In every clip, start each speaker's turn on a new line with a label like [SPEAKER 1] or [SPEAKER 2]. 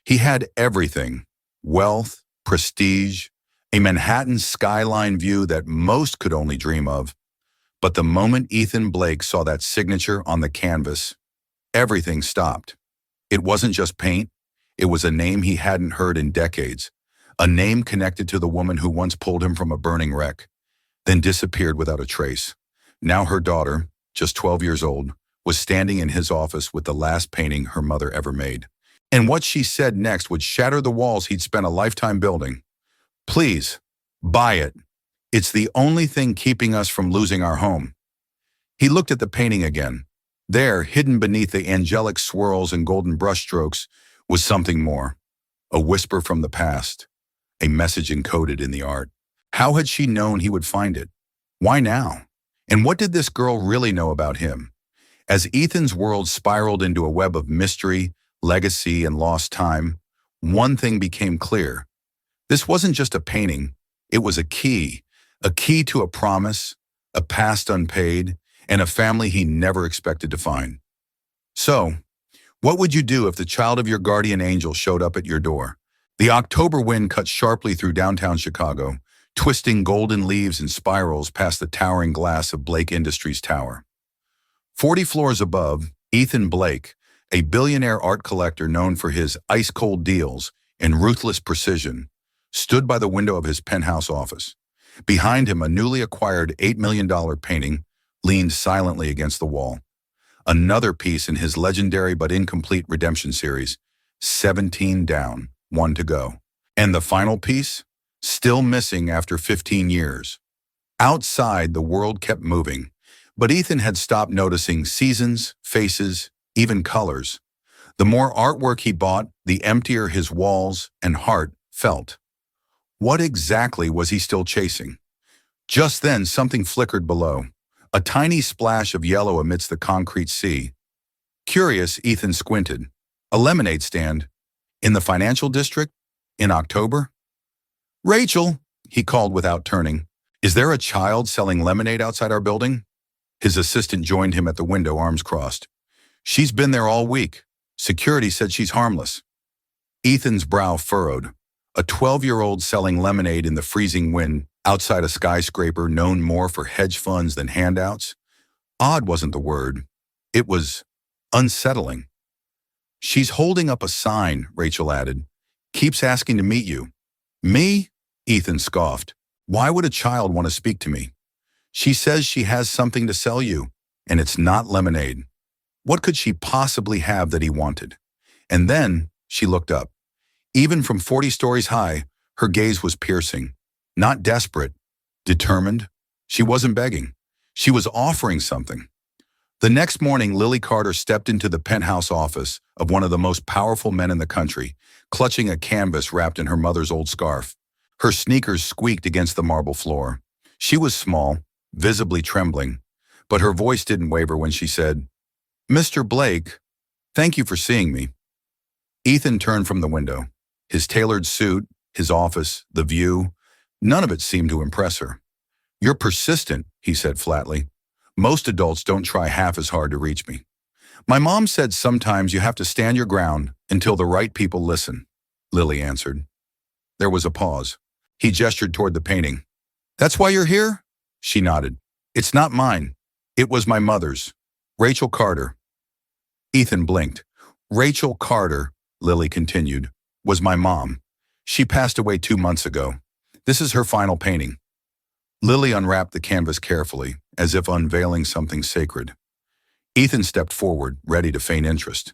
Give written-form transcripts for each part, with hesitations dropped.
[SPEAKER 1] He had everything: wealth, prestige, a Manhattan skyline view that most could only dream of. But the moment Ethan Blake saw that signature on the canvas, everything stopped. It wasn't just paint, it was a name he hadn't heard in decades, a name connected to the woman who once pulled him from a burning wreck, then disappeared without a trace. Now her daughter, just 12 years old, was standing in his office with the last painting her mother ever made. And what she said next would shatter the walls he'd spent a lifetime building. "Please, buy it. It's the only thing keeping us from losing our home." He looked at the painting again. There, hidden beneath the angelic swirls and golden brushstrokes, was something more. A whisper from the past, a message encoded in the art. How had she known he would find it? Why now? And what did this girl really know about him? As Ethan's world spiraled into a web of mystery, legacy, and lost time, one thing became clear. This wasn't just a painting, it was a key to a promise, a past unpaid, and a family he never expected to find. So, what would you do if the child of your guardian angel showed up at your door? The October wind cut sharply through downtown Chicago, twisting golden leaves and spirals past the towering glass of Blake Industries Tower. 40 floors above, Ethan Blake, a billionaire art collector known for his ice-cold deals and ruthless precision, stood by the window of his penthouse office. Behind him, a newly acquired $8 million painting leaned silently against the wall. Another piece in his legendary but incomplete redemption series, 17 down, 1 to go. And the final piece? Still missing after 15 years. Outside, the world kept moving, but Ethan had stopped noticing seasons, faces, even colors. The more artwork he bought, the emptier his walls and heart felt. What exactly was he still chasing? Just then, something flickered below, a tiny splash of yellow amidst the concrete sea. Curious, Ethan squinted. A lemonade stand. In the financial district? In October? "Rachel," he called without turning, "is there a child selling lemonade outside our building?" His assistant joined him at the window, arms crossed. "She's been there all week. Security said she's harmless." Ethan's brow furrowed. A 12-year-old selling lemonade in the freezing wind outside a skyscraper known more for hedge funds than handouts? Odd wasn't the word. It was unsettling. "She's holding up a sign," Rachel added. "Keeps asking to meet you." "Me?" Ethan scoffed. "Why would a child want to speak to me?" "She says she has something to sell you, and it's not lemonade." What could she possibly have that he wanted? And then she looked up. Even from 40 stories high, her gaze was piercing. Not desperate, determined. She wasn't begging. She was offering something. The next morning, Lily Carter stepped into the penthouse office of one of the most powerful men in the country, clutching a canvas wrapped in her mother's old scarf. Her sneakers squeaked against the marble floor. She was small, visibly trembling, but her voice didn't waver when she said, "Mr. Blake, thank you for seeing me." Ethan turned from the window. His tailored suit, his office, the view, none of it seemed to impress her. "You're persistent," he said flatly. "Most adults don't try half as hard to reach me." "My mom said sometimes you have to stand your ground until the right people listen," Lily answered. There was a pause. He gestured toward the painting. "That's why you're here?" She nodded. "It's not mine. It was my mother's. Rachel Carter." Ethan blinked. "Rachel Carter," Lily continued, "was my mom. She passed away 2 months ago. This is her final painting." Lily unwrapped the canvas carefully, as if unveiling something sacred. Ethan stepped forward, ready to feign interest.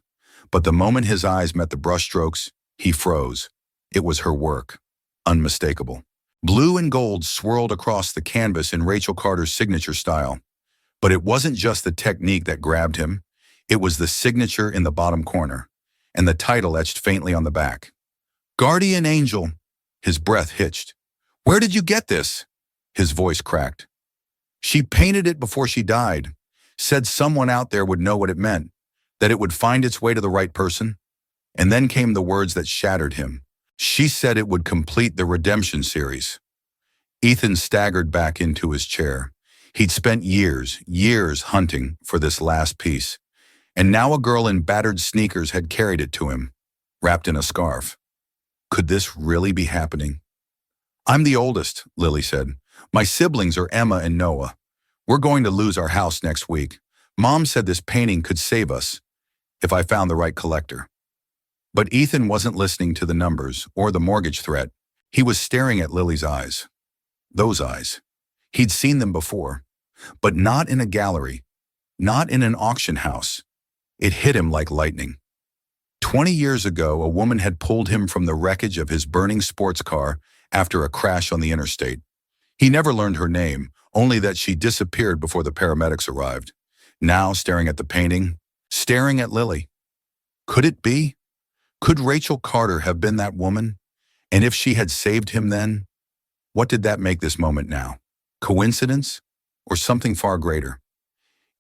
[SPEAKER 1] But the moment his eyes met the brushstrokes, he froze. It was her work. Unmistakable. Blue and gold swirled across the canvas in Rachel Carter's signature style. But it wasn't just the technique that grabbed him. It was the signature in the bottom corner, and the title etched faintly on the back. "Guardian Angel." His breath hitched. "Where did you get this?" His voice cracked. "She painted it before she died. Said someone out there would know what it meant, that it would find its way to the right person." And then came the words that shattered him. She said it would complete the redemption series. Ethan staggered back into his chair. He'd spent years hunting for this last piece, and now a girl in battered sneakers had carried it to him. wrapped in a scarf. Could this really be happening? I'm the oldest, Lily said. My siblings are Emma and Noah. We're going to lose our house next week. Mom said this painting could save us if I found the right collector. But Ethan wasn't listening to the numbers or the mortgage threat. He was staring at Lily's eyes. Those eyes. He'd seen them before, but not in a gallery, not in an auction house. It hit him like lightning. 20 years ago, a woman had pulled him from the wreckage of his burning sports car after a crash on the interstate. He never learned her name, only that she disappeared before the paramedics arrived. Now, staring at the painting, staring at Lily. Could it be? Could Rachel Carter have been that woman? And if she had saved him then? What did that make this moment now? Coincidence? Or something far greater?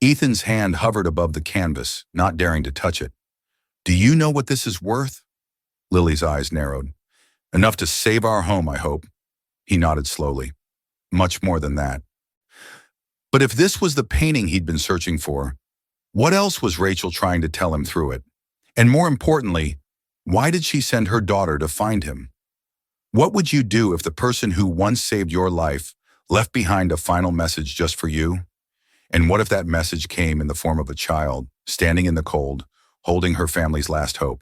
[SPEAKER 1] Ethan's hand hovered above the canvas, not daring to touch it. Do you know what this is worth? Lily's eyes narrowed. Enough to save our home, I hope. He nodded slowly. Much more than that. But if this was the painting he'd been searching for, what else was Rachel trying to tell him through it? And more importantly, why did she send her daughter to find him? What would you do if the person who once saved your life left behind a final message just for you? And what if that message came in the form of a child, standing in the cold, holding her family's last hope?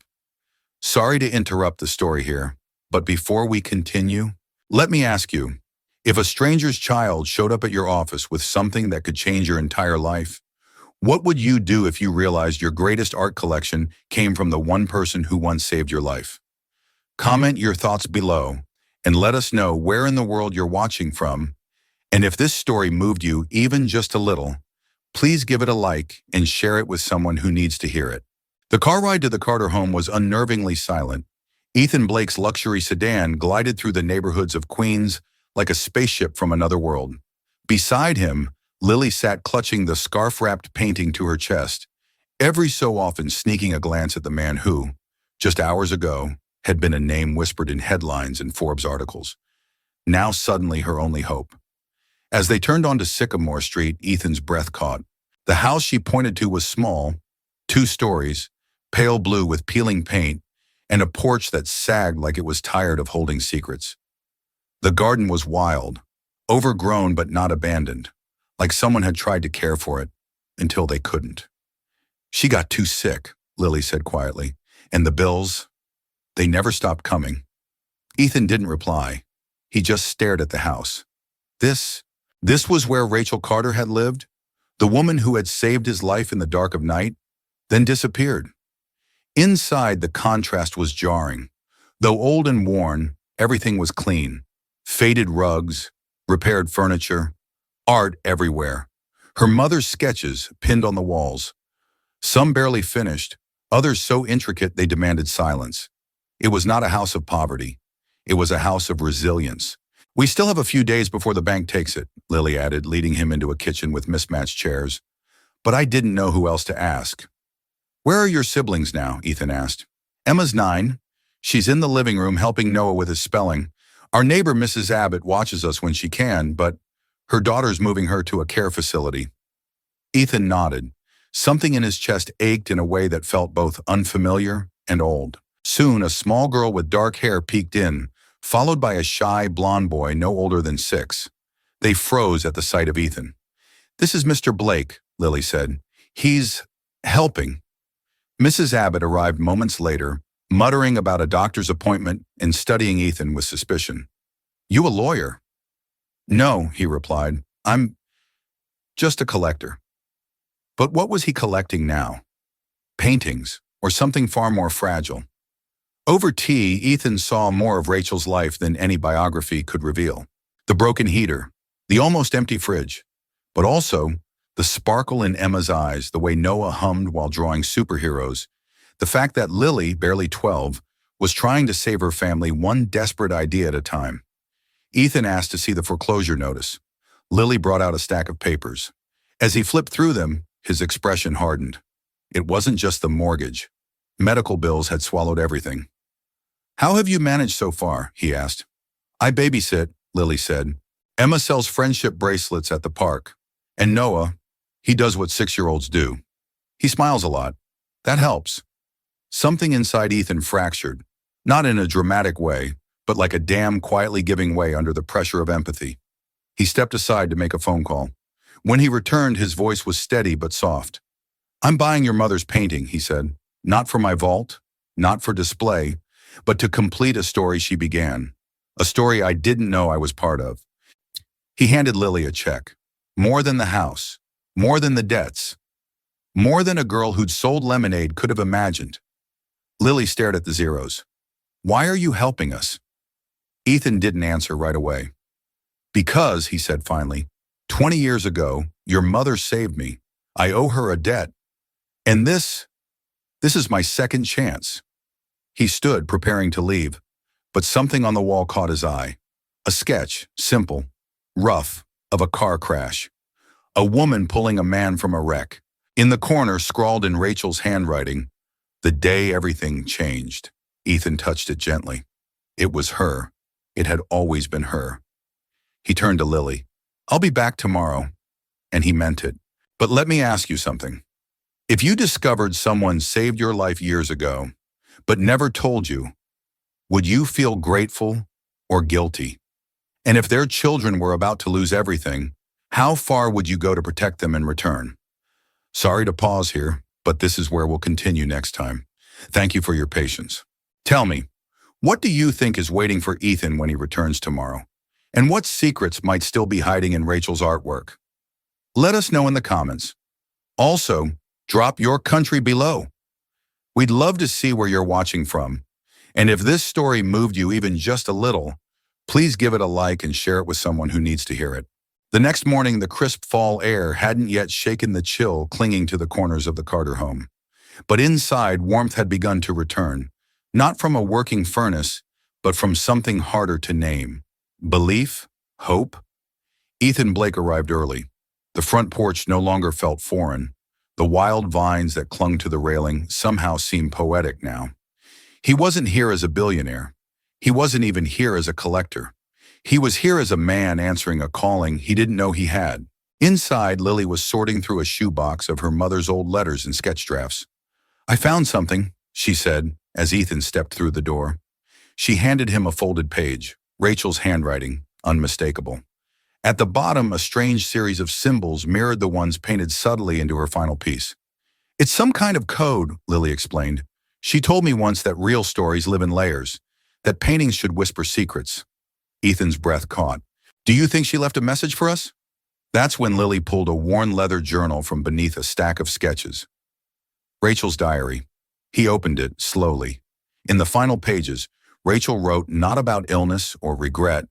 [SPEAKER 1] Sorry to interrupt the story here, but before we continue, let me ask you, if a stranger's child showed up at your office with something that could change your entire life, what would you do if you realized your greatest art collection came from the one person who once saved your life? Comment your thoughts below and let us know where in the world you're watching from. And if this story moved you even just a little, please give it a like and share it with someone who needs to hear it. The car ride to the Carter home was unnervingly silent. Ethan Blake's luxury sedan glided through the neighborhoods of Queens like a spaceship from another world. Beside him, Lily sat clutching the scarf-wrapped painting to her chest, every so often sneaking a glance at the man who, just hours ago, had been a name whispered in headlines and Forbes articles. Now suddenly her only hope. As they turned onto Sycamore Street, Ethan's breath caught. The house she pointed to was small, 2 stories, pale blue with peeling paint, and a porch that sagged like it was tired of holding secrets. The garden was wild, overgrown but not abandoned, like someone had tried to care for it until they couldn't. She got too sick, Lily said quietly, and the bills, they never stopped coming. Ethan didn't reply. He just stared at the house. This was where Rachel Carter had lived, the woman who had saved his life in the dark of night, then disappeared. Inside, the contrast was jarring. Though old and worn, everything was clean. Faded rugs, repaired furniture, art everywhere. Her mother's sketches pinned on the walls. Some barely finished, others so intricate they demanded silence. It was not a house of poverty. It was a house of resilience. We still have a few days before the bank takes it, Lily added, leading him into a kitchen with mismatched chairs. But I didn't know who else to ask. Where are your siblings now? Ethan asked. Emma's 9. She's in the living room helping Noah with his spelling. Our neighbor, Mrs. Abbott, watches us when she can, but her daughter's moving her to a care facility. Ethan nodded. Something in his chest ached in a way that felt both unfamiliar and old. Soon, a small girl with dark hair peeked in, followed by a shy, blond boy no older than 6. They froze at the sight of Ethan. This is Mr. Blake, Lily said. He's helping. Mrs. Abbott arrived moments later, muttering about a doctor's appointment and studying Ethan with suspicion. You a lawyer? No, he replied. I'm just a collector. But what was he collecting now? Paintings, or something far more fragile? Over tea, Ethan saw more of Rachel's life than any biography could reveal. The broken heater, the almost empty fridge, but also the sparkle in Emma's eyes, the way Noah hummed while drawing superheroes, the fact that Lily, barely 12, was trying to save her family one desperate idea at a time. Ethan asked to see the foreclosure notice. Lily brought out a stack of papers. As he flipped through them, his expression hardened. It wasn't just the mortgage. Medical bills had swallowed everything. How have you managed so far? He asked. I babysit, Lily said. Emma sells friendship bracelets at the park. And Noah, he does what 6-year-olds do. He smiles a lot. That helps. Something inside Ethan fractured, not in a dramatic way, but like a dam quietly giving way under the pressure of empathy. He stepped aside to make a phone call. When he returned, his voice was steady but soft. "I'm buying your mother's painting," he said. "Not for my vault, not for display, but to complete a story she began. A story I didn't know I was part of." He handed Lily a check. More than the house, more than the debts, more than a girl who'd sold lemonade could have imagined. Lily stared at the zeros. "Why are you helping us?" Ethan didn't answer right away. "Because," he said finally, 20 years ago, your mother saved me. I owe her a debt. And this is my second chance." He stood, preparing to leave, but something on the wall caught his eye. A sketch, simple, rough, of a car crash. A woman pulling a man from a wreck. In the corner, scrawled in Rachel's handwriting, "The day everything changed." Ethan touched it gently. It was her. It had always been her. He turned to Lily. "I'll be back tomorrow." And he meant it. "But let me ask you something. If you discovered someone saved your life years ago, but never told you, would you feel grateful or guilty? And if their children were about to lose everything, how far would you go to protect them in return?" Sorry to pause here, but this is where we'll continue next time. Thank you for your patience. Tell me, what do you think is waiting for Ethan when he returns tomorrow? And what secrets might still be hiding in Rachel's artwork? Let us know in the comments. Also, drop your country below. We'd love to see where you're watching from. And if this story moved you even just a little, please give it a like and share it with someone who needs to hear it. The next morning, the crisp fall air hadn't yet shaken the chill clinging to the corners of the Carter home. But inside, warmth had begun to return, not from a working furnace, but from something harder to name. Belief? Hope? Ethan Blake arrived early. The front porch no longer felt foreign. The wild vines that clung to the railing somehow seemed poetic now. He wasn't here as a billionaire. He wasn't even here as a collector. He was here as a man answering a calling he didn't know he had. Inside, Lily was sorting through a shoebox of her mother's old letters and sketch drafts. "I found something," she said, as Ethan stepped through the door. She handed him a folded page, Rachel's handwriting, unmistakable. At the bottom, a strange series of symbols mirrored the ones painted subtly into her final piece. "It's some kind of code," Lily explained. "She told me once that real stories live in layers, that paintings should whisper secrets." Ethan's breath caught. "Do you think she left a message for us?" That's when Lily pulled a worn leather journal from beneath a stack of sketches. Rachel's diary. He opened it slowly. In the final pages, Rachel wrote not about illness or regret,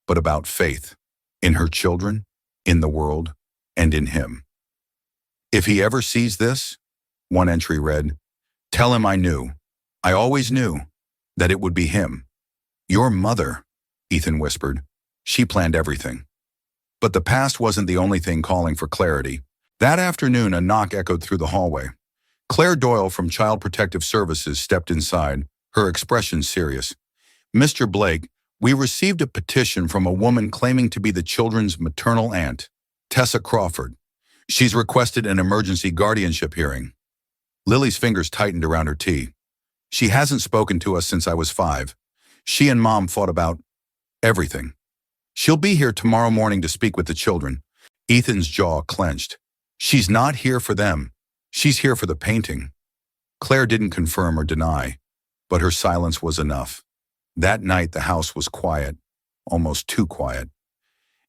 [SPEAKER 1] but about faith. In her children, in the world, and in him. "If he ever sees this," one entry read, "tell him I knew. I always knew that it would be him." "Your mother," Ethan whispered. "She planned everything." But the past wasn't the only thing calling for clarity. That afternoon, a knock echoed through the hallway. Claire Doyle from Child Protective Services stepped inside, her expression serious. "Mr. Blake, we received a petition from a woman claiming to be the children's maternal aunt, Tessa Crawford. She's requested an emergency guardianship hearing." Lily's fingers tightened around her tea. "She hasn't spoken to us since I was 5. She and Mom fought about everything. She'll be here tomorrow morning to speak with the children." Ethan's jaw clenched. "She's not here for them. She's here for the painting." Claire didn't confirm or deny, but her silence was enough. That night, the house was quiet, almost too quiet.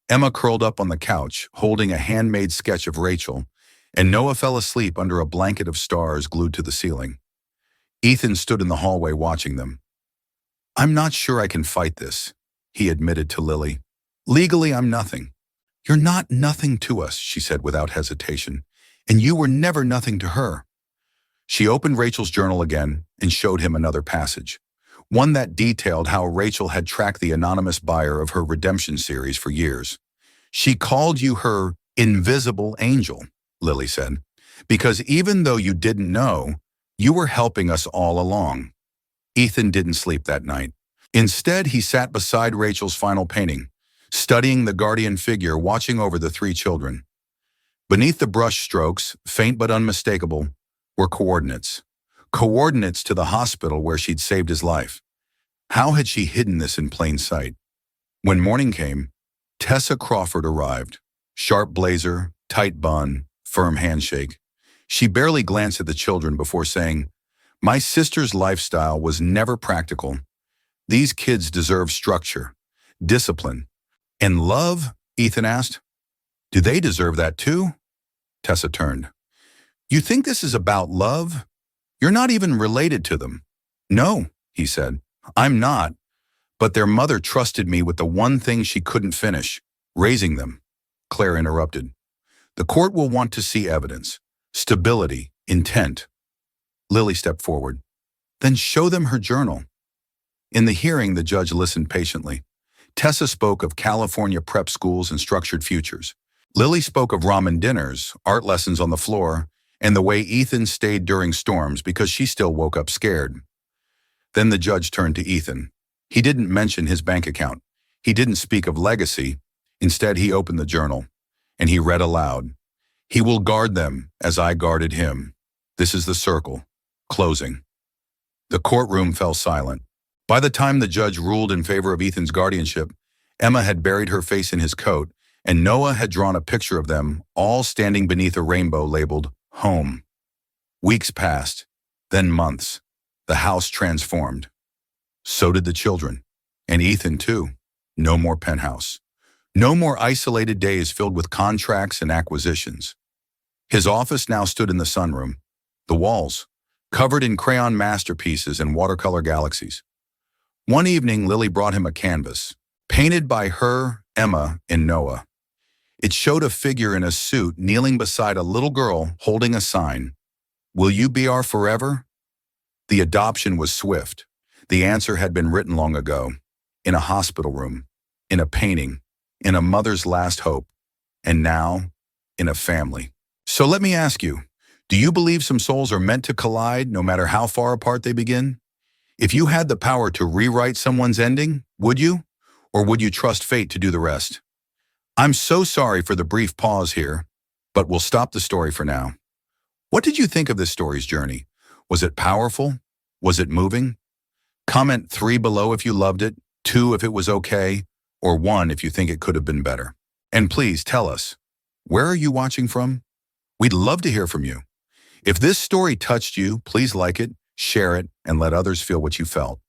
[SPEAKER 1] Emma curled up on the couch, holding a handmade sketch of Rachel, and Noah fell asleep under a blanket of stars glued to the ceiling. Ethan stood in the hallway watching them. "I'm not sure I can fight this," he admitted to Lily. "Legally, I'm nothing." "You're not nothing to us," she said without hesitation, "and you were never nothing to her." She opened Rachel's journal again and showed him another passage. One that detailed how Rachel had tracked the anonymous buyer of her redemption series for years. "She called you her invisible angel," Lily said, "because even though you didn't know, you were helping us all along." Ethan didn't sleep that night. Instead, he sat beside Rachel's final painting, studying the guardian figure watching over the 3 children. Beneath the brush strokes, faint but unmistakable, were coordinates. coordinates to the hospital where she'd saved his life. How had she hidden this in plain sight? When morning came, Tessa Crawford arrived. Sharp blazer, tight bun, firm handshake. She barely glanced at the children before saying, "My sister's lifestyle was never practical. These kids deserve structure, discipline, and love," Ethan asked. "Do they deserve that too?" Tessa turned. "You think this is about love? You're not even related to them." "No," he said, "I'm not. But their mother trusted me with the one thing she couldn't finish, raising them." Claire interrupted. "The court will want to see evidence, stability, intent." Lily stepped forward. "Then show them her journal." In the hearing, the judge listened patiently. Tessa spoke of California prep schools and structured futures. Lily spoke of ramen dinners, art lessons on the floor, and the way Ethan stayed during storms because she still woke up scared. Then the judge turned to Ethan. He didn't mention his bank account. He didn't speak of legacy. Instead, he opened the journal, and he read aloud, "He will guard them as I guarded him. This is the circle. Closing." The courtroom fell silent. By the time the judge ruled in favor of Ethan's guardianship, Emma had buried her face in his coat, and Noah had drawn a picture of them, all standing beneath a rainbow labeled home. Weeks passed, then months. The house transformed. So did the children. And Ethan, too. No more penthouse. No more isolated days filled with contracts and acquisitions. His office now stood in the sunroom. The walls, covered in crayon masterpieces and watercolor galaxies. One evening, Lily brought him a canvas, painted by her, Emma, and Noah. It showed a figure in a suit kneeling beside a little girl holding a sign. "Will you be our forever?" The adoption was swift. The answer had been written long ago, in a hospital room, in a painting, in a mother's last hope, and now, in a family. So let me ask you, do you believe some souls are meant to collide no matter how far apart they begin? If you had the power to rewrite someone's ending, would you? Or would you trust fate to do the rest? I'm so sorry for the brief pause here, but we'll stop the story for now. What did you think of this story's journey? Was it powerful? Was it moving? Comment 3 below if you loved it, 2 if it was okay, or 1 if you think it could have been better. And please tell us, where are you watching from? We'd love to hear from you. If this story touched you, please like it, share it, and let others feel what you felt.